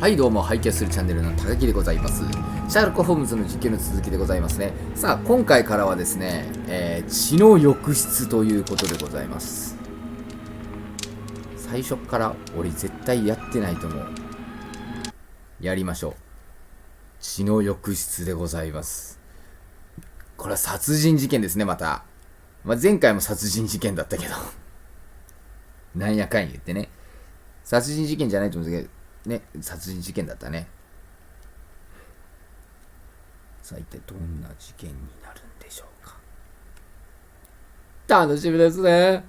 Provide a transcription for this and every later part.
はいどうも、拝見するチャンネルの高木でございます。シャーロックホームズの実況の続きでございますね。さあ、今回からはですね、血の浴室ということでございます。最初から俺絶対やってないと思う。やりましょう。血の浴室でございます。これは殺人事件ですね、また。前回も殺人事件だったけど。なんやかん言ってね。殺人事件じゃないと思うんですけど、ね、殺人事件だったね。さあ、一体どんな事件になるんでしょうか。楽しみですね。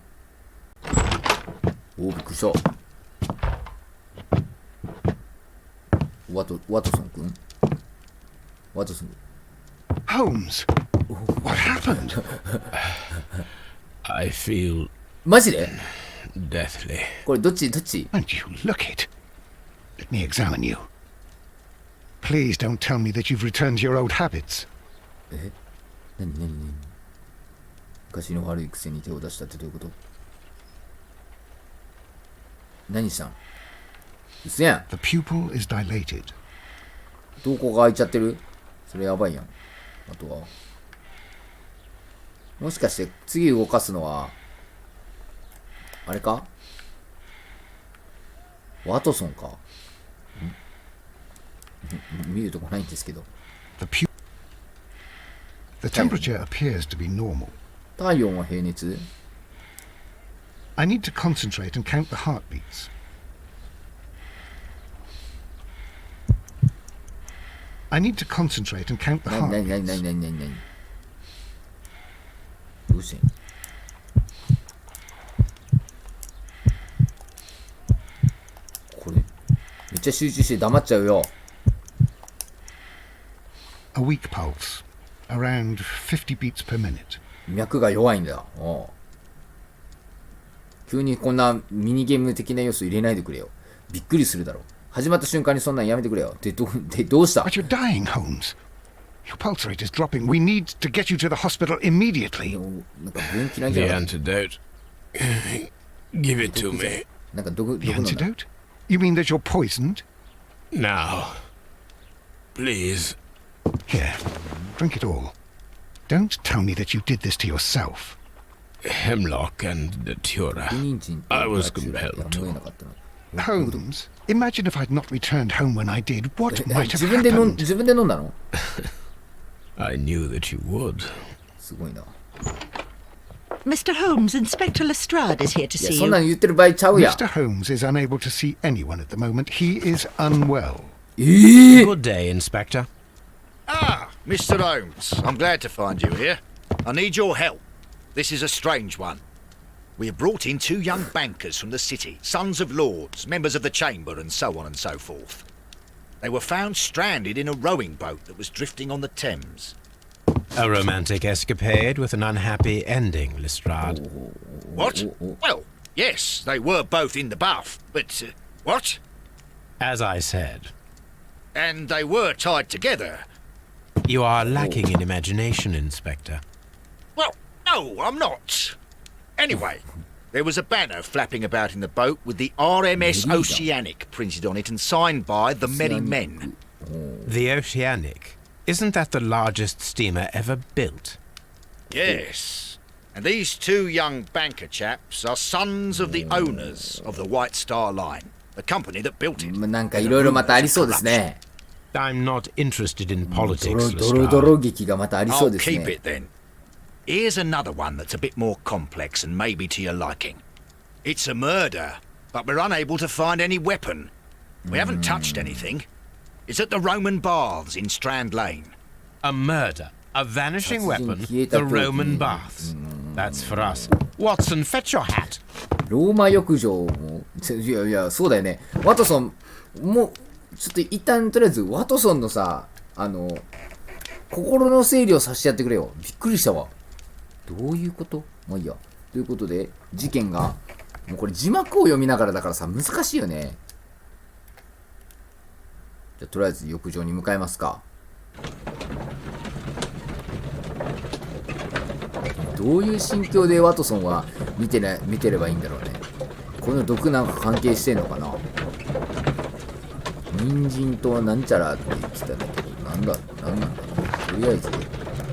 お、びっくりした。ワトソン君ワトソン君。Holmes, what happened? I feel マジで deathly. これどっち And you look it. Let me examine you. Please don't tell me that you've returned to your old habits. 何昔の悪い癖に手を出したってどういうこと？何したん？うせやん。 The pupil is dilated. どこが開いちゃってる？それやばいやん。あとはもしかして次動かすのはあれか？ワトソンか？見るとこないんですけど。The temperature appears to be normal. 体温は平熱？ I need to concentrate and count the heartbeats. I need to concentrate and count the 何 heartbeats. どうしてん？これめっちゃ集中して黙っちゃうよ。A weak pulse, around 50 beats per minute. 脈が弱いんだ。おう。急にこんなミニゲーム的な要素入れないでくれよ。びっくりするだろ。始まった瞬間にそんなんやめてくれよ。でどうした？ But you're dying, Holmes. Your pulse rate is dropping. We need to get you to the hospital immediately. なんか分気ないじ The ゃん。 antidote. Give it to me なんか毒 The 飲んだ。 antidote? You mean that you're poisoned? now, please. Here, drink it all. Don't tell me that you did this to yourself. Hemlock and Datura. 人参と I was ナチュラル compelled やむを得 to. なかったな。 Holmes, imagine if I'd not returned home when I did. What え might 自 have 分で飲 happened? んだの？ I knew that you would. すごいな。 Mr. Holmes, Inspector Lestrade is here to いや see そんな you. の言ってる場合ちゃうやん。 Mr. Holmes is unable to see anyone at the moment. He is unwell. Good day, Inspector. Ah, Mr. Holmes, I'm glad to find you here. I need your help. This is a strange one. We have brought in two young bankers from the city, sons of lords, members of the chamber, and so on and so forth. They were found stranded in a rowing boat that was drifting on the Thames. A romantic escapade with an unhappy ending, Lestrade. What? Well, yes, they were both in the buff, but... what? As I said, And they were tied together. you are lacking in imagination, Inspector. Well, no, I'm not. Anyway, there was a banner flapping about in the boat with the RMS Oceanic printed on it and signed by the Merry Men. The Oceanic. Isn't that the largest steamer ever built? Yes. And these two young banker chaps are sons of the owners of the White Star Line, the company that built it. なんかいろいろまたありそうですね。 I'm not interested in ドロ politics, ドロドロ Lestrade. 劇がまたありそう I'll です keep ね。 it then. Here's another one that's a bit more complex and maybe to your liking. It's a murder, but we're unable to find any weapon. We haven't touched anything. It's at the Roman Baths in Strand Lane. A murder. A vanishing weapon.殺人消えた The 凶器。 Roman baths. That's for us. Watson, fetch your hat. ローマ浴場も、いや、そうだよね。ワトソン、もう、ちょっと一旦とりあえず、ワトソンのさ、心の整理をさせてやってくれよ。びっくりしたわ。どういうこと？まあいいや。ということで、事件が、もうこれ字幕を読みながらだからさ、難しいよね。じゃあ、とりあえず浴場に向かいますか。どういう心境でワトソンは見てればいいんだろうね。この毒なんか関係してんのかな。人参となんちゃらって言ってたんだけど、なんなんだろう。とりあえず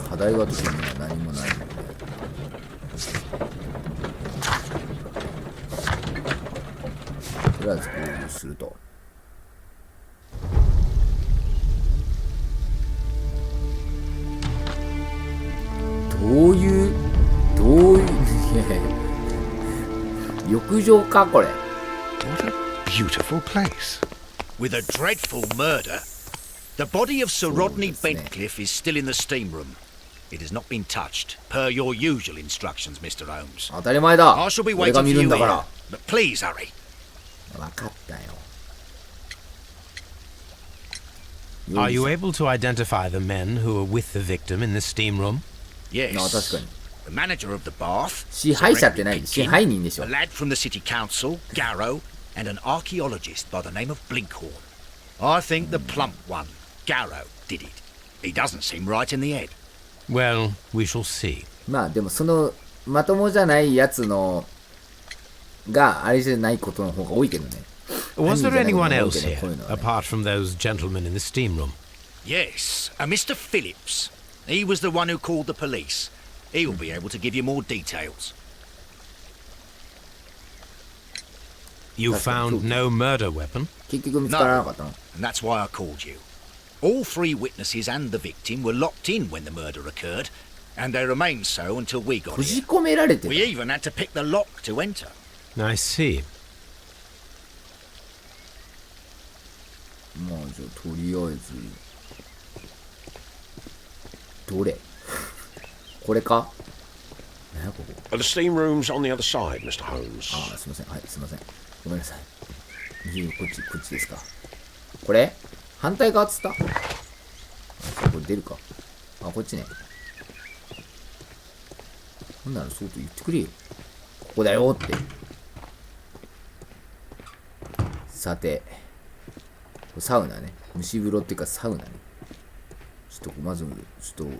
課題は特には何もないので、とりあえず合流すると。どういう浴場かこれ。 What a beautiful place. With a dreadful murder. The body of Sir Rodney Bentcliffe is still in the steam room. It has not been touched, per your usual instructions, Mr. Holmes. 当たり前だ。 I shall be 俺が waiting 見 for る you んだ here. か But please hurry. ら。分かったよ。 Are you able to identify the men who were with the victim in the steam room? Yes. あ、確かに。 The manager of the bath. 支配者ってない。 Sir 支 Henry 配人でし Pitkin, ょ a。lad from the city council, Garrow, and an archaeologist by the name of Blinkhorn. I think the plump one, Garrow, did it. He doesn't seem right in the head. Well, we shall see. まあでもそのまともじゃないやつのがあれじゃないことの方が多いけどね。 Was there 犯人じゃ anyone ないこと else の方が多いけどね here, こういうのはね。 apart from those gentlemen in the steam room? Yes, a Mr. Phillips. He was the one who called the police. He will be able to give you more details. You That's found cool. no murder weapon? 結局見つからなかったの。 And that's why I called you. All three witnesses and the victim were locked in when the murder occurred, and they remained so until we got 閉じ here. 込められて We た。 even had to pick the lock to enter. I see. まあじゃあとりあえずどれこれか。何やここ。 The steam room's on the other side, Mr. Holmes. ああ、すいません。はい、すいません。ごめんなさい。こっちですか。これ反対側っつった。あ、これ出るか。あ、こっちね。ほんならそうと言ってくれよ。ここだよって。さて、サウナね。蒸し風呂っていうかサウナね。ちょっとまず、ちょっと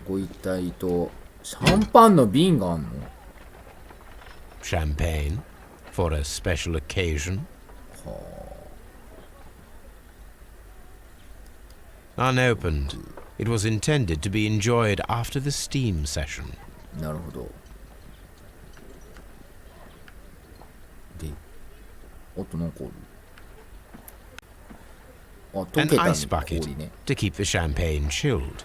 ご遺体とシャンパンの瓶があんの。 Champagne? For a special occasion? Unopened. It was intended to be enjoyed after the steam session. なるほど。で、あとなんかある。あ、溶 An けた ice の bucket 氷ね。 to keep the champagne chilled.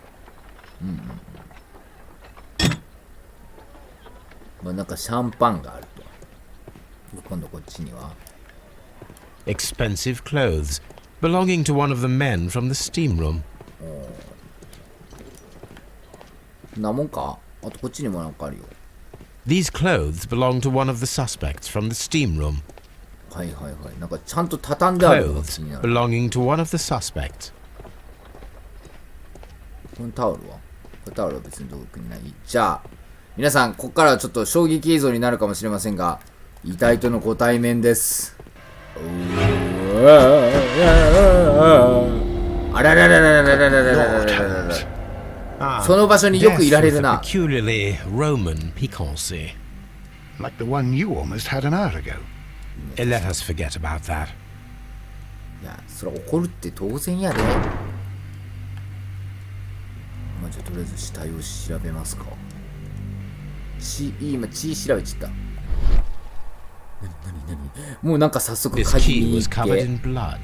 まあなんかシャンパンがあると。今度こっちには。 Expensive clothes belonging to one of the men from the steam room. なもんか。あとこっちにもなんかあるよ。 These clothes belong to one of the suspects from the steam room. はいはいはい。なんかちゃんと畳んであるのが Clothes 気になる。 belonging to one of the suspects. このタオルはタオルは別に特にない。じゃあ、皆さん、ここからはちょっと衝撃映像になるかもしれませんが、遺体とのご対面です。あらららららららららららら。 Ah, その場所によくいられ death る with a な。 peculiarly Roman piquancy. Like the one you almost had an hour ago. Let us forget about that. いや、それ怒るって当然やで。まあ、じゃあとりあえず死体を調べますか。今、血調べちゃった。何もうなんか早速 This 鍵 key に was 行っ covered て。 in blood.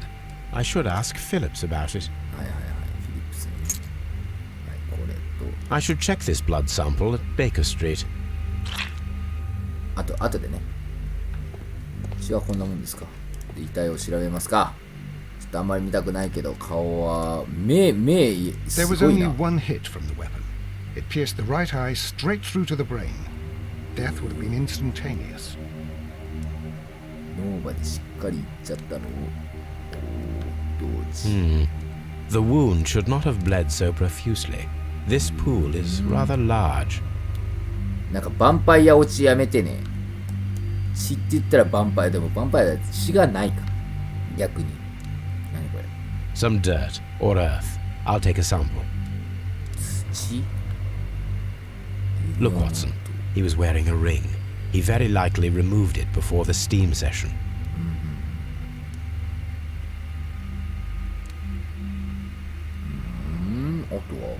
I should ask Phillips about it. はいはいはい、フィリップスに。はい、これと。 I should check this blood sample at Baker Street. あとでね。血はこんなもんですか。で、遺体を調べますか。ちょっとあんまり見たくないけど、顔は、目、す There was ごい only な。 one hit from the weapon. It pierced the right eye straight through to the brain. Death would have been instantaneous. 脳までしっかりいっちゃったのを。同時。 The wound should not have bled so profusely. This pool is rather large. なんか、ヴァンパイア落ちやめてね。血って言ったらヴァンパイアでも、ヴァンパイアだって血がないか。逆に。何これ。 Some dirt or earth. I'll take a sample. 血 Look, Watson. He was wearing a ring. He very likely removed it before the steam session. は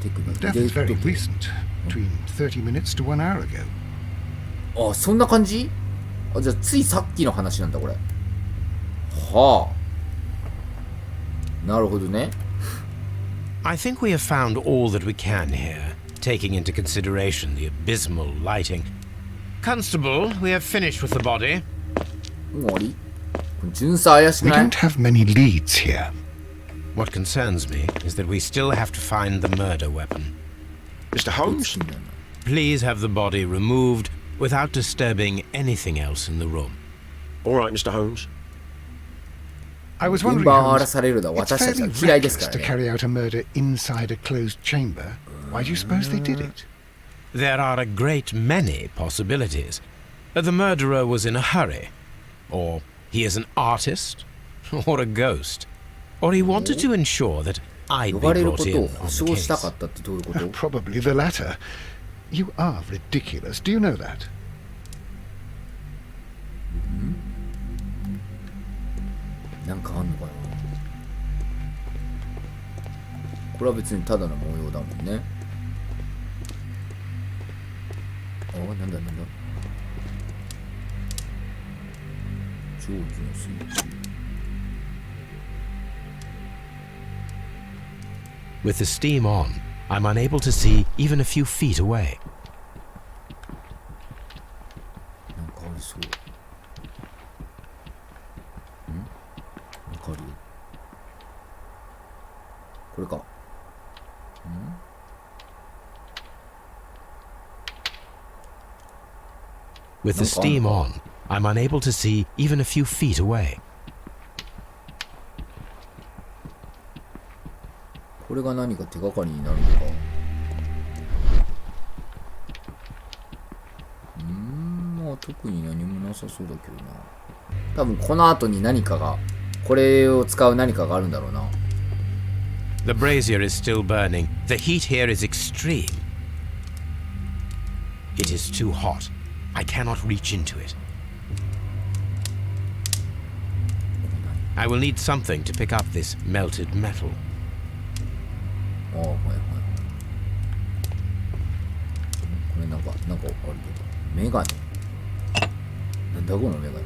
手首 Death is very recent, between 30 minutes to 1 hour ago. あ、そんな感じ？あ、じゃあついさっきの話なんだこれ。はあ。なるほどね。I think we have found all that we can here, taking into consideration the abysmal lighting. Constable, we have finished with the body. もう終わり？巡査怪しく We ない？ don't have many leads here. What concerns me is that we still have to find the murder weapon. Mr. Holmes? Please have the body removed without disturbing anything else in the room. All right, Mr. Holmes. I was 現 wondering, 場を荒ら Holmes, されるのは it's 私たち fairly は嫌いです reckless から to ね。 carry out a murder inside a closed chamber. Why do you suppose they did it? There are a great many possibilities. The murderer was in a hurry, or he is an artist, or a ghost, or he wanted to ensure that I'd 呼 be ばれるこ brought とを in 保 on the 証したか case. ったってどういうこと？ Probably the latter. You are ridiculous. Do you know that? なんかあんのかな。これは別にただの模様だもんね。あ、なんだなんだ。蒸気のスイッチ。With the steam on, I'm unable to see even a few feet away. なんかありそう。わかるよ。これか。With the steam on, I'm unable to see even a few feet away. これが何か手がかりになるのか。まあ特に何もなさそうだけどな。多分この後に何かが、これを使う何かがあるんだろうな。The brazier is still burning. The heat here is extreme. It is too hot. I cannot reach into it. I will need something to pick up this melted metal. ああ、はいはい。これなんかあるけど。メガネ。なんだこのメガネ。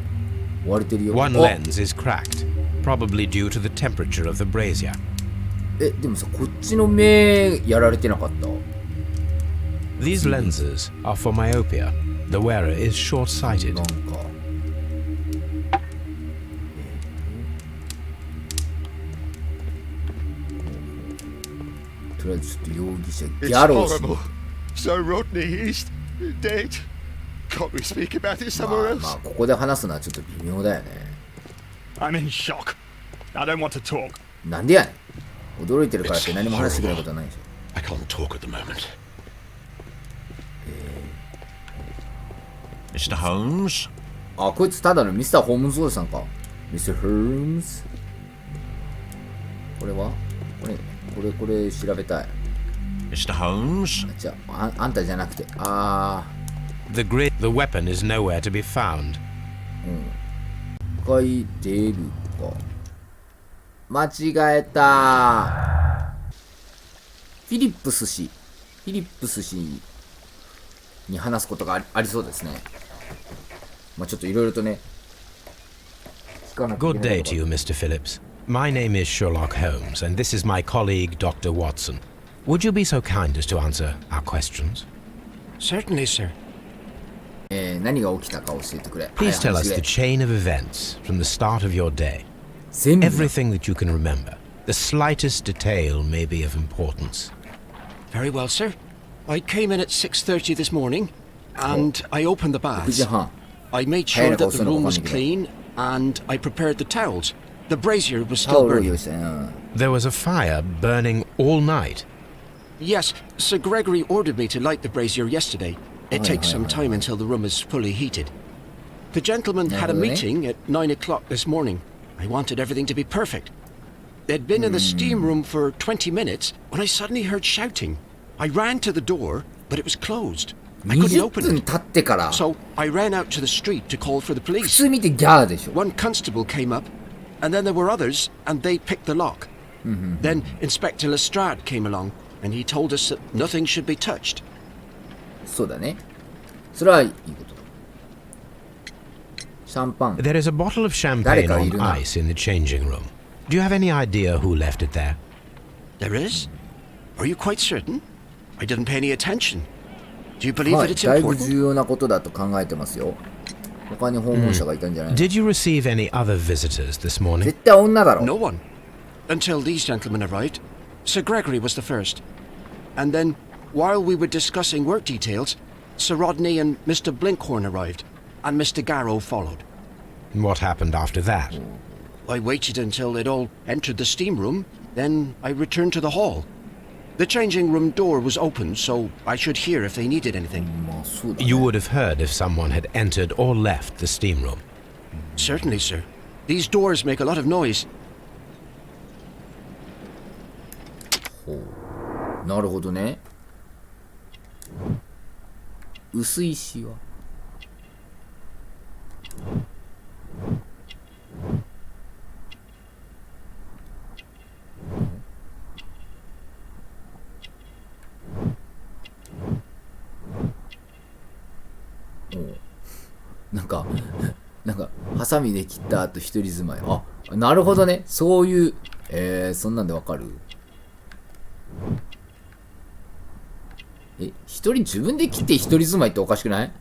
割れてるよ。 One あ lens is cracked, probably due to the temperature of the brazier. え、でもさ、こっちの目やられてなかった？ These lenses are for myopia. The wearer is short-sighted. なんか。とりあえずちょっと容疑者ギ It's ャロー氏。 horrible. So Rodney is dead. Can't we speak about it ま somewhere あ else? まあここで話すのはちょっと微妙だよね。 I'm in shock. I don't want to talk. なんでやねん。驚いてるからって何も話してくれることはないでしょ。 I can't talk at the moment. Mr. Holmes? あ、こいつただのミスター・ホームズおじさんか。ミスター・ホームズ。これはこれ調べたい。 Mr. Holmes? じゃあ、あんたじゃなくて。The weapon is nowhere to be found. 書いてるか。間違えた。フィリップス氏に話すことがありそうですね。まあちょっといろいろとね。聞かなきゃいけ Good ない day こと to you, Mr. Phillips. My name is Sherlock Holmes, and this is my colleague, Dr. Watson. Would you be so kind as to answer our questions? Certainly, sir. 何が起きたか教えてくれ。 Please tell はい us 話 the してくれ chain of events from the start of your day. 全部 Everything that you can remember. The slightest detail may be of importance. Very well, sir. I came in at 6:30 this morning, and I opened the 9時 baths. 半。 I made 早い sure のか that 遅 the いのか room 分 was かんないけど。 clean, and I prepared the towels. The brazier was タ still オルを用 burning. 意して、There was a fire burning all night. Yes, Sir Gregory ordered me to light the brazier yesterday. It Aye, takes aye, some aye, time aye. until the room is fully heated. The gentleman had a Really? meeting at 9 o'clock this morning. I wanted everything to be perfect. They'd been in the steam room for 20 minutes when I suddenly heard shouting. I ran to the door, but it was closed. I couldn't 20 open 分 it. 経ってから So I ran out to the street to call for the 普 police. 通見てギャーでしょ。 One constable came up, and then there were others, and they picked the lock. Then Inspector Lestrade came along, and he told us that nothing should be touched. そうだね。それはいいことだ。シャンパン。 There is a bottle of champagne 誰かい on るな。 ice in the changing room. Do you have any idea who left it there? There is? Are you quite certain? I didn't pay any attention. Do you believe は that い、 it's だいぶ important? 重要なことだと考えてますよ。他に訪問者がいたんじゃないの？ Did you receive any other visitors this morning? 絶対女だろ。 No one. Until these gentlemen arrived. Sir Gregory was the first. And then, while we were discussing work details, Sir Rodney and Mr. Blinkhorn arrived, and Mr. Garrow followed. What happened after that? I waited until they'd all entered the steam room, then I returned to the hall. The changing room door was open, so I should hear if they needed anything. まあそうだね。 You would have heard if someone had entered or left the steam room. Certainly, sir. These doors make a lot of noise. なるほどね。薄石はなんかハサミで切った後一人住まい。あ、なるほどね。そういうそんなんでわかる？一人自分で切って一人住まいっておかしくない？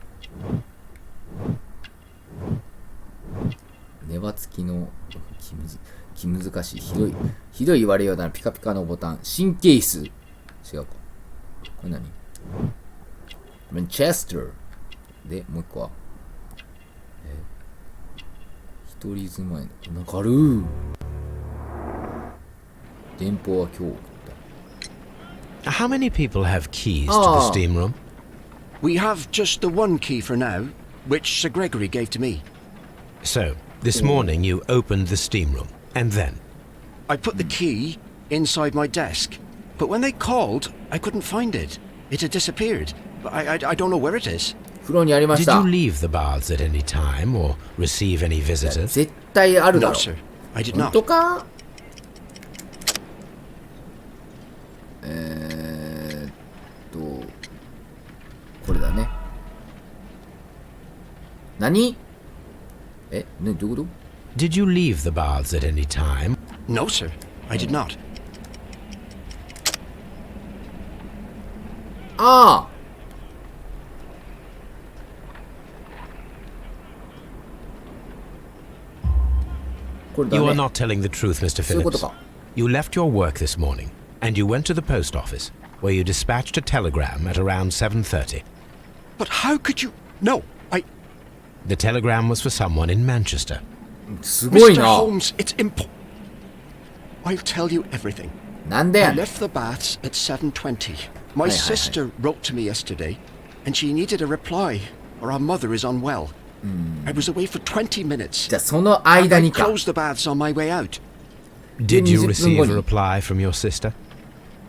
ネバ付きの気難しい。ひどい言われようだな。ピカピカのボタン。神経質。違うか。これ何？マンチェスター。で、もう一個は一人住まいの。なんかある。電報は今日。 How many people have keys to the steam room? We have just the one key for now, which Sir Gregory gave to me. So, this morning you opened the steam room, and then? I put the key inside my desk, but when they called, I couldn't find it. It had disappeared. I don't know where it is. 風呂にありまし Did た。 you leave the baths at any time or receive any visitors? 絶対あるだ No, ろ。 sir. I did 本 not. 当か？これだね。何？ね、どういうこと？ Did you leave the baths at any time? No, sir. I did not. ああ。これだ You are ね。 not telling the truth, Mr. そういうこと Phillips. か。 You left your work this morning, and you went to the post office, where you dispatched a telegram at around 7:30. But how could you? No, The telegram was for someone in Manchester. すごい Mr. な。 Holmes, it's I'll tell you everything. なんで I やねん。 left the baths at 7:20. My Hi. sister wrote to me yesterday, and she needed a reply, or our mother is unwell. I was away for 20 minutes. じゃあその I 間にか。 closed the baths on my way out. Did you Didn't receive you- a reply from your sister?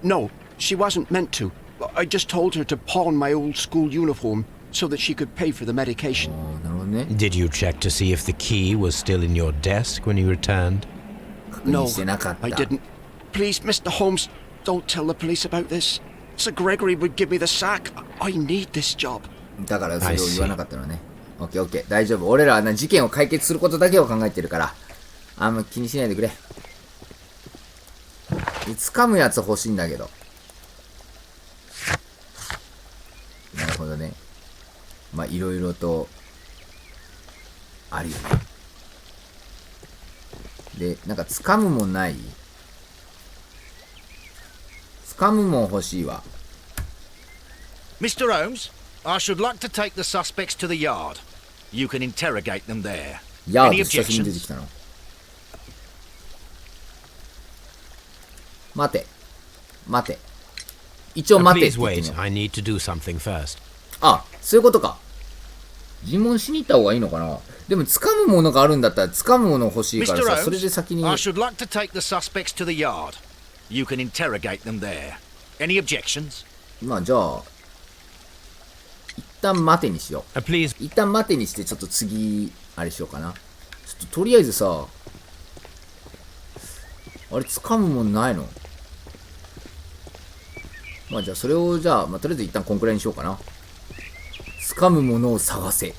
No, she wasn't meant to. I just told her to pawn my old school uniform so that she could pay for the medication. なるほどね。 Did you check to see if the key was still in your desk when you returned? 確認してなかった。 I didn't. Please, Mr. Holmes, don't tell the police about this. Sir Gregory would give me the sack. I need this job. だからそれを言わなかったのね。オッケーオッケー。大丈夫。俺らはな、事件を解決することだけを考えてるから。あんま気にしないでくれ。掴むやつ欲しいんだけど。なるほどね。まあ、いろいろと、あるよね。で、なんか掴むもんない？掴むもん欲しいわ。 Mr. Holmes, I should like to take the suspects to the yard. You can interrogate them there. ヤー Any ド久しぶりに出て objections? きたの。待て。待て。一応待てっ Please て言ってみ wait. よう。 I need to do something first. あ、そういうことか。尋問しに行った方がいいのかな。でも掴むものがあるんだったら掴むもの欲しいから Mr. さ、それで Holmes, 先に。 I should like to take the suspects to the yard. You can interrogate them there. Any objections? まあじゃあ、一旦待てにしよ Please. う。一旦待てにしてちょっと次、あれしようかな。ちょっととりあえずさ、あれ、掴むもんないの？まあじゃあそれをじゃあ、とりあえず一旦こんくらいにしようかな。掴むものを探せ。